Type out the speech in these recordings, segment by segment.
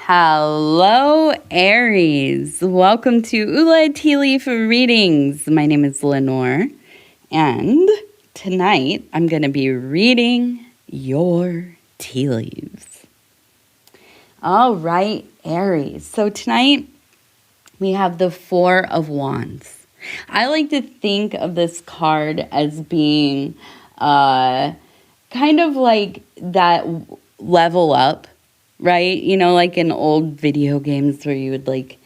Hello, Aries. Welcome to Ula Tea Leaf Readings. My name is Lenor, and tonight I'm going to be reading your tea leaves. All right, Aries. So tonight we have the Four of Wands. I like to think of this card as being kind of like that level up. Right? You know, like in old video games where you would like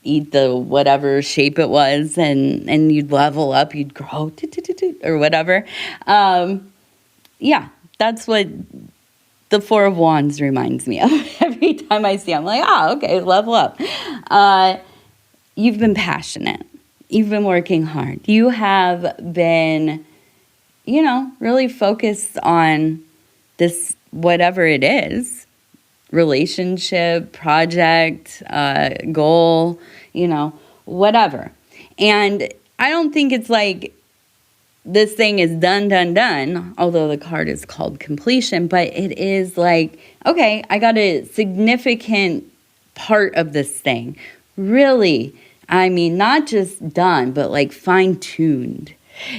eat the whatever shape it was and you'd level up, you'd grow or whatever. Yeah, that's what the Four of Wands reminds me of. Every time I see it, I'm like, okay, level up. You've been passionate. You've been working hard. You have been, really focused on this, whatever it is. Relationship, project, goal, whatever. And I don't think it's like this thing is done, although the card is called completion, but it is like, okay, I got a significant part of this thing. Really, I mean, not just done, but like fine-tuned,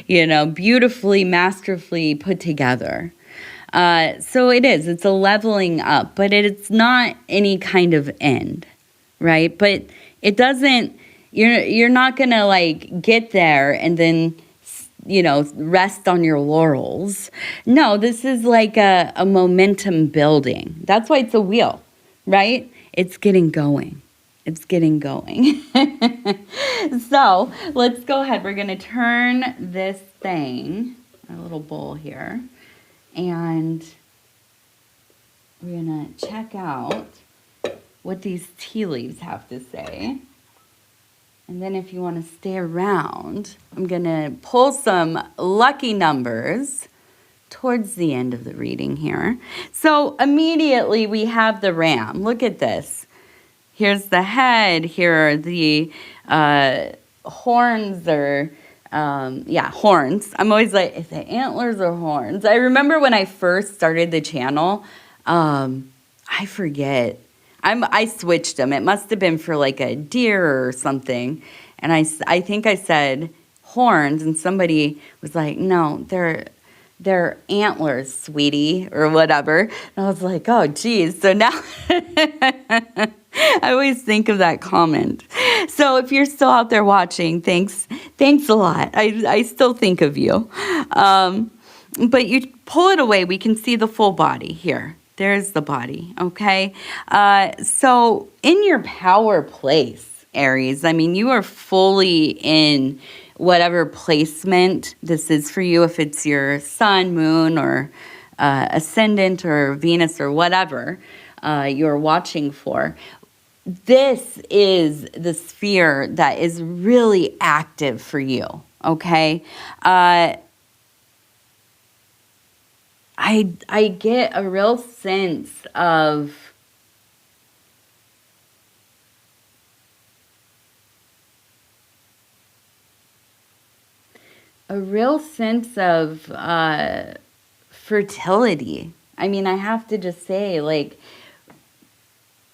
beautifully, masterfully put together. So it's a leveling up, but it's not any kind of end, right? But it doesn't, you're not going to like get there and then, rest on your laurels. No, this is like a momentum building. That's why it's a wheel, right? It's getting going. It's getting going. So let's go ahead. We're going to turn this thing, a little bowl here. And we're going to check out what these tea leaves have to say. And then if you want to stay around, I'm going to pull some lucky numbers towards the end of the reading here. So immediately we have the ram. Look at this. Here's the head. Here are the horns or... horns. I'm always like, is it antlers or horns? I remember when I first started the channel, I forget. I switched them. It must have been for like a deer or something. And I think I said horns, and somebody was like, no, they're antlers, sweetie, or whatever. And I was like, oh, geez. So now I always think of that comment. So if you're still out there watching, thanks a lot. I still think of you. But you pull it away, we can see the full body here. There's the body, okay? So in your power place, Aries, I mean, you are fully in whatever placement this is for you, if it's your sun, moon, or ascendant, or Venus, or whatever you're watching for. This is the sphere that is really active for you, okay? I get a real sense of fertility. I mean, I have to just say, like,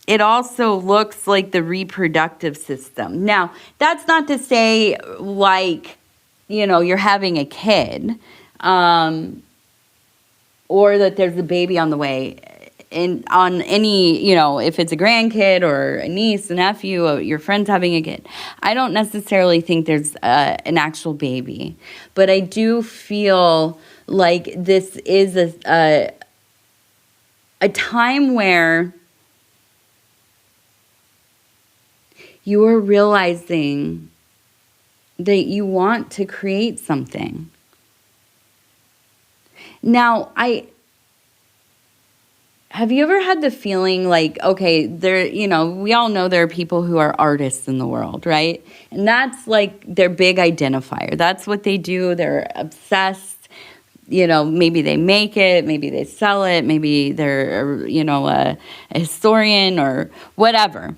it also looks like the reproductive system. Now, that's not to say, like, you're having a kid, or that there's a baby on the way. And on any, if it's a grandkid or a niece, a nephew, or your friend's having a kid. I don't necessarily think there's an actual baby. But I do feel like this is a time where you are realizing that you want to create something. Now, have you ever had the feeling like, okay, we all know there are people who are artists in the world, right? And that's like their big identifier. That's what they do. They're obsessed. Maybe they make it, maybe they sell it, maybe they're, a historian or whatever.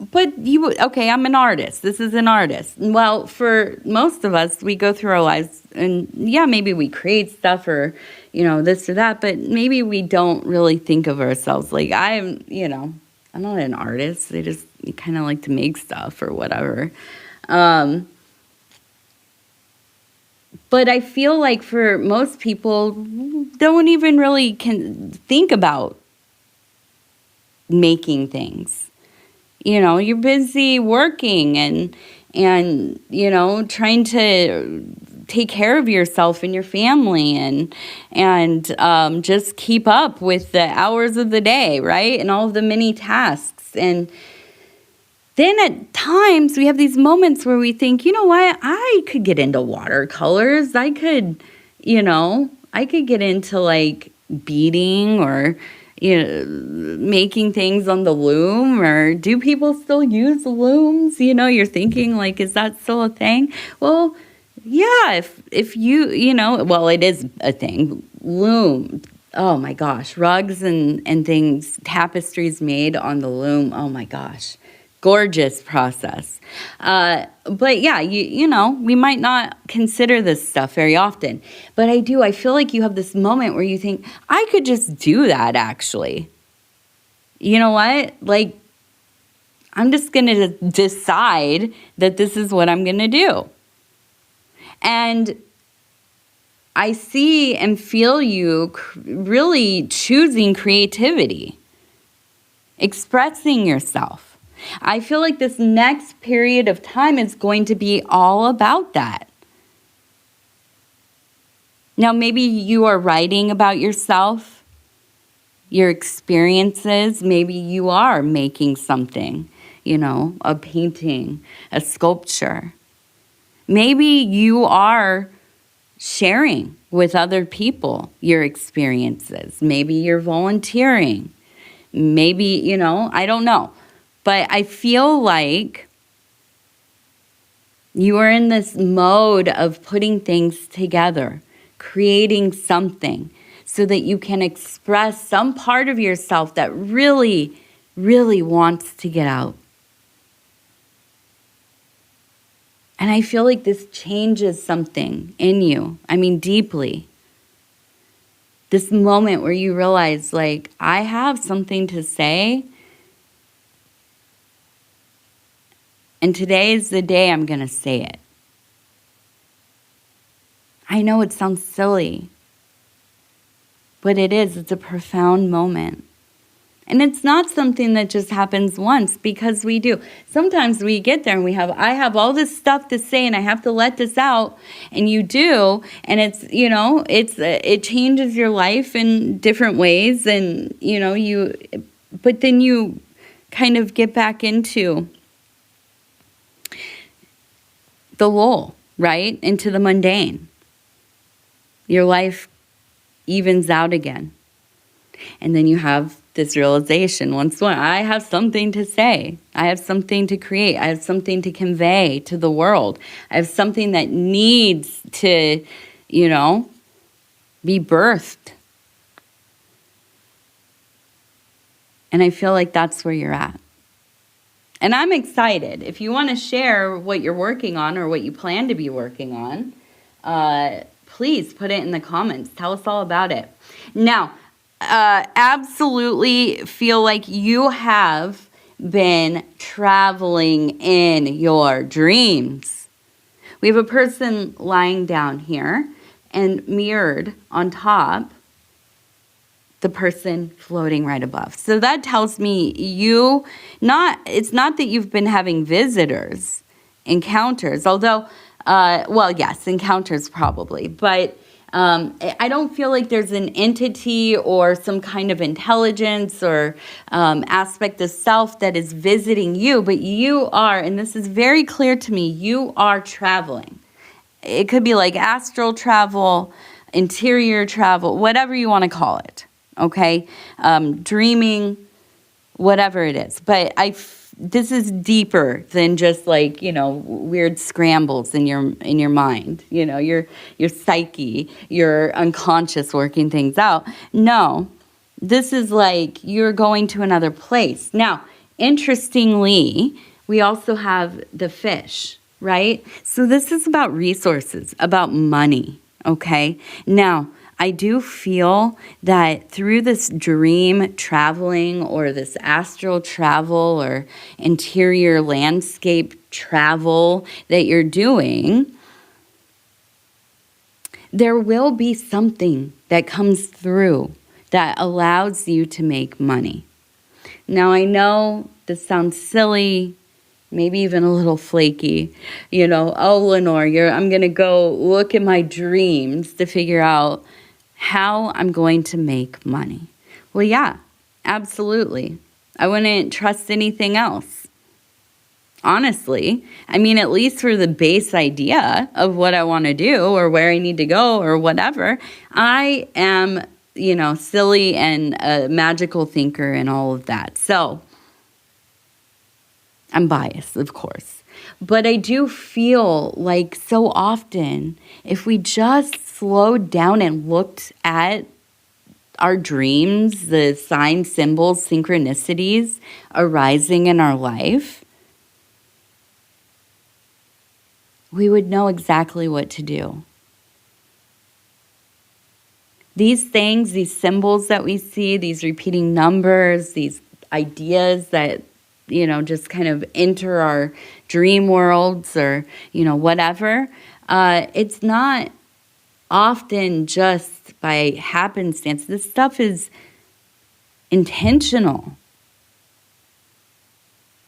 But okay, I'm an artist. This is an artist. Well, for most of us, we go through our lives and yeah, maybe we create stuff or, this or that, but maybe we don't really think of ourselves like I'm not an artist. I just kind of like to make stuff or whatever. But I feel like for most people, don't even really can think about making things. You're busy working and trying to take care of yourself and your family and just keep up with the hours of the day, right? And all of the many tasks. And then at times we have these moments where we think, you know what, I could get into watercolors. I could get into like beading or making things on the loom. Or do people still use looms? You're thinking like, is that still a thing? Well, yeah, if well, it is a thing. Loom. Oh my gosh, rugs and things, tapestries made on the loom. Oh my gosh, gorgeous process. But yeah, we might not consider this stuff very often. But I feel like you have this moment where you think, I could just do that actually. You know what? Like, I'm just going to decide that this is what I'm going to do. And I see and feel you really choosing creativity, expressing yourself. I feel like this next period of time is going to be all about that. Now, maybe you are writing about yourself, your experiences. Maybe you are making something, a painting, a sculpture. Maybe you are sharing with other people your experiences. Maybe you're volunteering. Maybe, I don't know. But I feel like you are in this mode of putting things together, creating something so that you can express some part of yourself that really, really wants to get out. And I feel like this changes something in you. I mean, deeply. This moment where you realize, like, I have something to say. And today is the day I'm going to say it. I know it sounds silly, but it is. It's a profound moment. And it's not something that just happens once, because we do. Sometimes we get there and I have all this stuff to say and I have to let this out, and you do, and it's, it changes your life in different ways, and, but then you kind of get back into the lull, right? Into the mundane. Your life evens out again. And then you have this realization once more, I have something to say. I have something to create. I have something to convey to the world. I have something that needs to, be birthed. And I feel like that's where you're at. And I'm excited. If you want to share what you're working on or what you plan to be working on, please put it in the comments. Tell us all about it. Now, absolutely feel like you have been traveling in your dreams. We have a person lying down here, and mirrored on top, the person floating right above. So that tells me it's not that you've been having visitors, encounters, although, yes, encounters probably, but I don't feel like there's an entity or some kind of intelligence or aspect of self that is visiting you, but you are, and this is very clear to me, you are traveling. It could be like astral travel, interior travel, whatever you want to call it, okay? Dreaming, whatever it is. But this is deeper than just like, weird scrambles in your mind, your psyche, your unconscious working things out. No, this is like you're going to another place. Now, interestingly, we also have the fish, right? So this is about resources, about money, okay? Now, I do feel that through this dream traveling or this astral travel or interior landscape travel that you're doing, there will be something that comes through that allows you to make money. Now, I know this sounds silly, maybe even a little flaky. Oh, Lenore, I'm going to go look at my dreams to figure out how I'm going to make money. Well, yeah, absolutely. I wouldn't trust anything else. Honestly, at least for the base idea of what I want to do or where I need to go or whatever, I am, silly and a magical thinker and all of that. So I'm biased, of course. But I do feel like so often, if we just slowed down and looked at our dreams, the signs, symbols, synchronicities arising in our life, we would know exactly what to do. These things, these symbols that we see, these repeating numbers, these ideas that, just kind of enter our dream worlds or, whatever, it's not often just by happenstance. This stuff is intentional.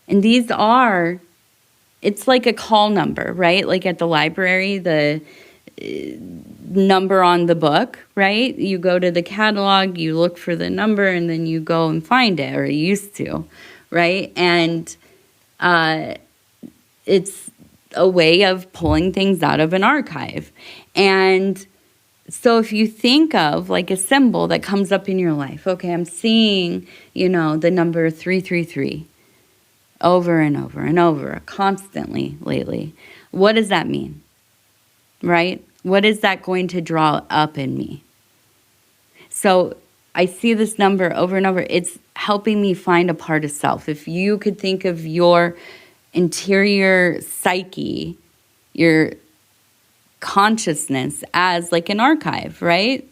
And it's like a call number, right? Like at the library, the number on the book, right? You go to the catalog, you look for the number, and then you go and find it, or you used to, right? And it's a way of pulling things out of an archive. And so if you think of like a symbol that comes up in your life, okay, I'm seeing, the number 333 over and over and over constantly lately. What does that mean? Right? What is that going to draw up in me? So I see this number over and over. It's helping me find a part of self. If you could think of your interior psyche, your consciousness as like an archive, right?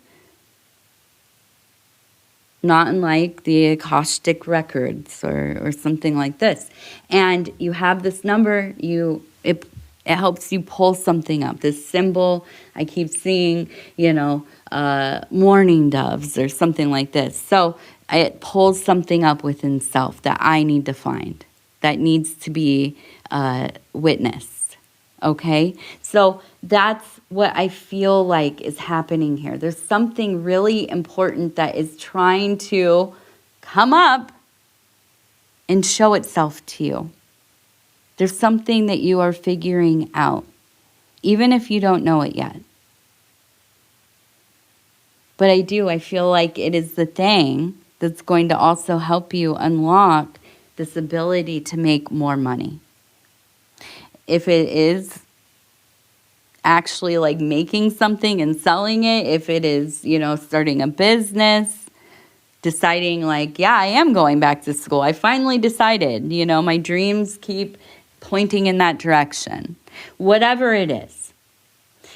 Not unlike the acoustic records or something like this. And you have this number, it helps you pull something up. This symbol, I keep seeing, mourning doves or something like this. So it pulls something up within self that I need to find, that needs to be witnessed. Okay? So that's what I feel like is happening here. There's something really important that is trying to come up and show itself to you. There's something that you are figuring out, even if you don't know it yet. But I feel like it is the thing that's going to also help you unlock this ability to make more money. If it is actually like making something and selling it, if it is, starting a business, deciding like, yeah, I am going back to school. I finally decided, my dreams keep pointing in that direction. Whatever it is.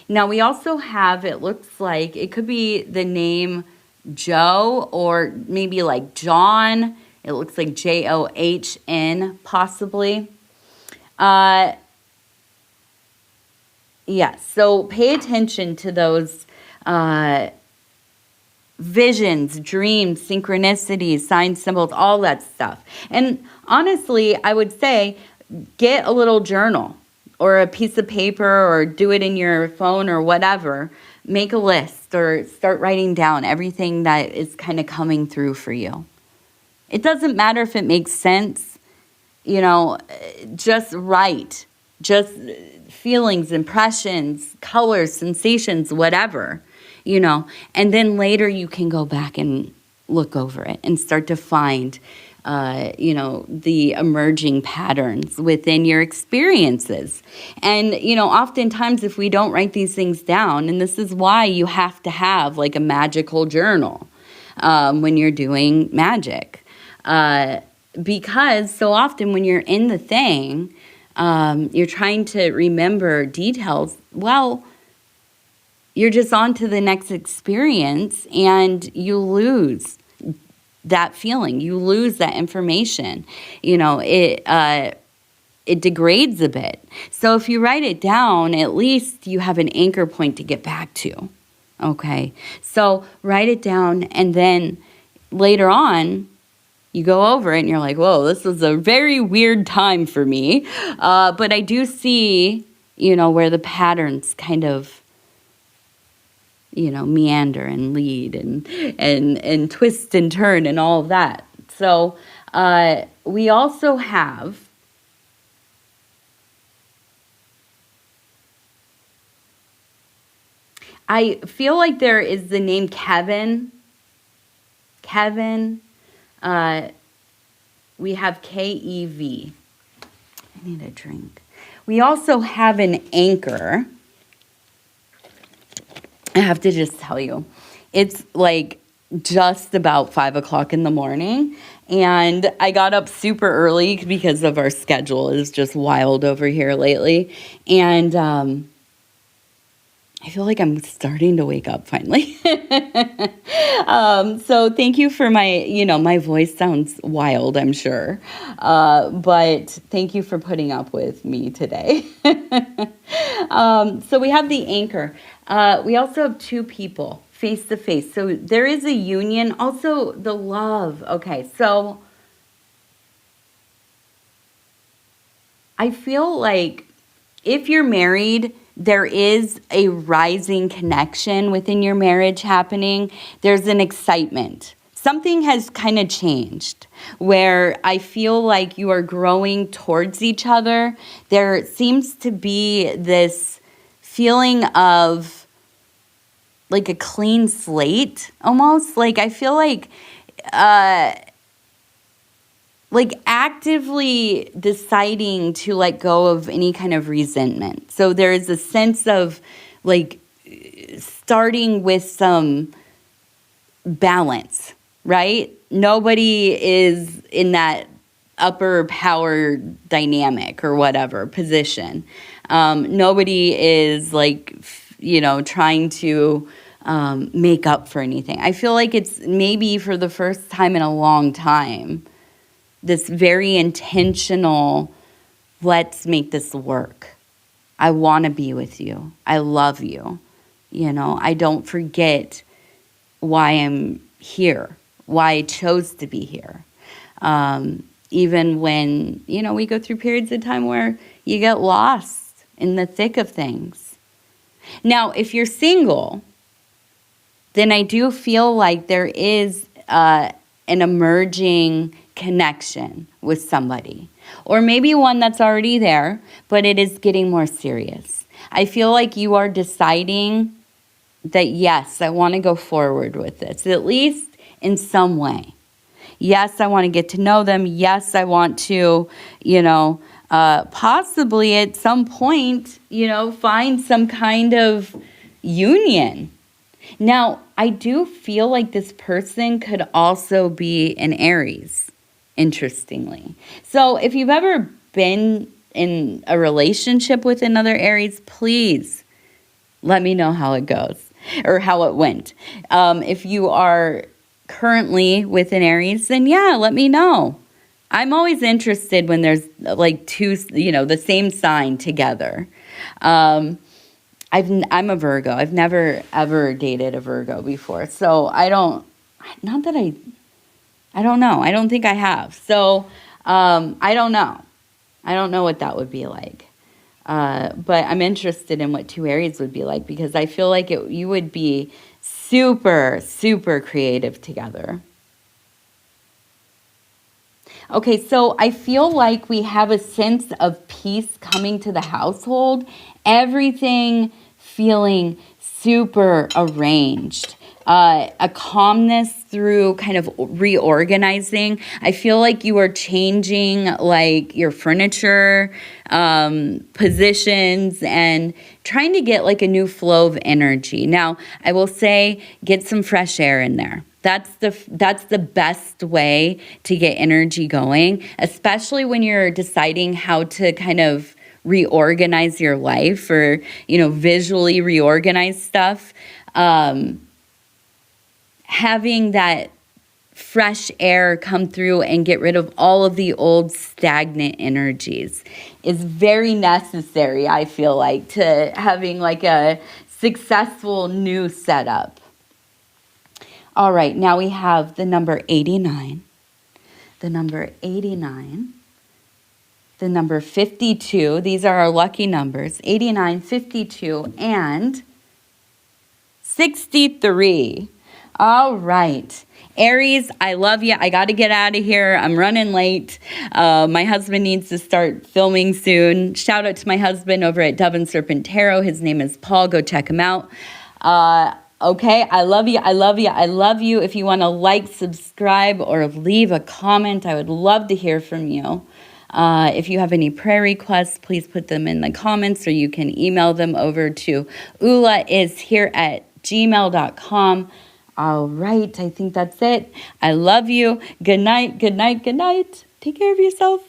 Now we also have, it looks like, it could be the name Joe or maybe like John. It looks like John possibly. Yes, so pay attention to those visions, dreams, synchronicities, signs, symbols, all that stuff. And honestly, I would say get a little journal or a piece of paper or do it in your phone or whatever. Make a list or start writing down everything that is kind of coming through for you. It doesn't matter if it makes sense, just write. Just feelings, impressions, colors, sensations, whatever, and then later you can go back and look over it and start to find, the emerging patterns within your experiences. And, oftentimes if we don't write these things down, and this is why you have to have like a magical journal when you're doing magic, because so often when you're in the thing, you're trying to remember details. Well, you're just on to the next experience and you lose that feeling. You lose that information. It degrades a bit. So if you write it down, at least you have an anchor point to get back to. Okay, so write it down, and then later on, you go over it and you're like, whoa, this was a very weird time for me. But I do see, where the patterns kind of, meander and lead and twist and turn and all of that. So we also have I feel like there is the name Kevin. Kevin. We have Kev. I need a drink. We also have an anchor. I have to just tell you, it's like just about 5 o'clock in the morning. And I got up super early because of our schedule. It's just wild over here lately. And I feel like I'm starting to wake up finally. So thank you for my voice sounds wild, I'm sure. But thank you for putting up with me today. So we have the anchor. We also have two people face to face. So there is a union. Also the love. Okay, so I feel like if you're married, there is a rising connection within your marriage happening. There's an excitement. Something has kind of changed where I feel like you are growing towards each other. There seems to be this feeling of like a clean slate almost. Like I feel like actively deciding to let go of any kind of resentment. So there is a sense of like starting with some balance, right? Nobody is in that upper power dynamic or whatever position. Nobody is like, trying to make up for anything. I feel like it's maybe for the first time in a long time, this very intentional, let's make this work. I want to be with you. I love you. I don't forget why I'm here, why I chose to be here. Even when, we go through periods of time where you get lost in the thick of things. Now, if you're single, then I do feel like there is an emerging connection with somebody, or maybe one that's already there, but it is getting more serious. I feel like you are deciding that, yes, I want to go forward with this, at least in some way. Yes, I want to get to know them. Yes, I want to, possibly at some point, find some kind of union. Now, I do feel like this person could also be an Aries, interestingly. So if you've ever been in a relationship with another Aries, please let me know how it goes or how it went. If you are currently with an Aries, then yeah, let me know. I'm always interested when there's like two, the same sign together. I'm a Virgo. I've never ever dated a Virgo before, so I don't know. I don't think I have. So I don't know. I don't know what that would be like. But I'm interested in what two Aries would be like, because I feel like you would be super, super creative together. Okay, so I feel like we have a sense of peace coming to the household. Everything feeling super arranged. a calmness through kind of reorganizing. I feel like you are changing like your furniture positions and trying to get like a new flow of energy. Now, I will say get some fresh air in there. That's the best way to get energy going, especially when you're deciding how to kind of reorganize your life or, visually reorganize stuff. Having that fresh air come through and get rid of all of the old stagnant energies is very necessary, I feel like, to having like a successful new setup. All right, now we have the number 89, the number 89, the number 52. These are our lucky numbers, 89, 52, and 63. All right. Aries, I love you. I got to get out of here. I'm running late. My husband needs to start filming soon. Shout out to my husband over at Dove and Serpent Tarot. His name is Paul. Go check him out. Okay, I love you. I love you. I love you. If you want to like, subscribe, or leave a comment, I would love to hear from you. If you have any prayer requests, please put them in the comments, or you can email them over to ulaishere@gmail.com. All right, I think that's it. I love you. Good night, good night, good night. Take care of yourself.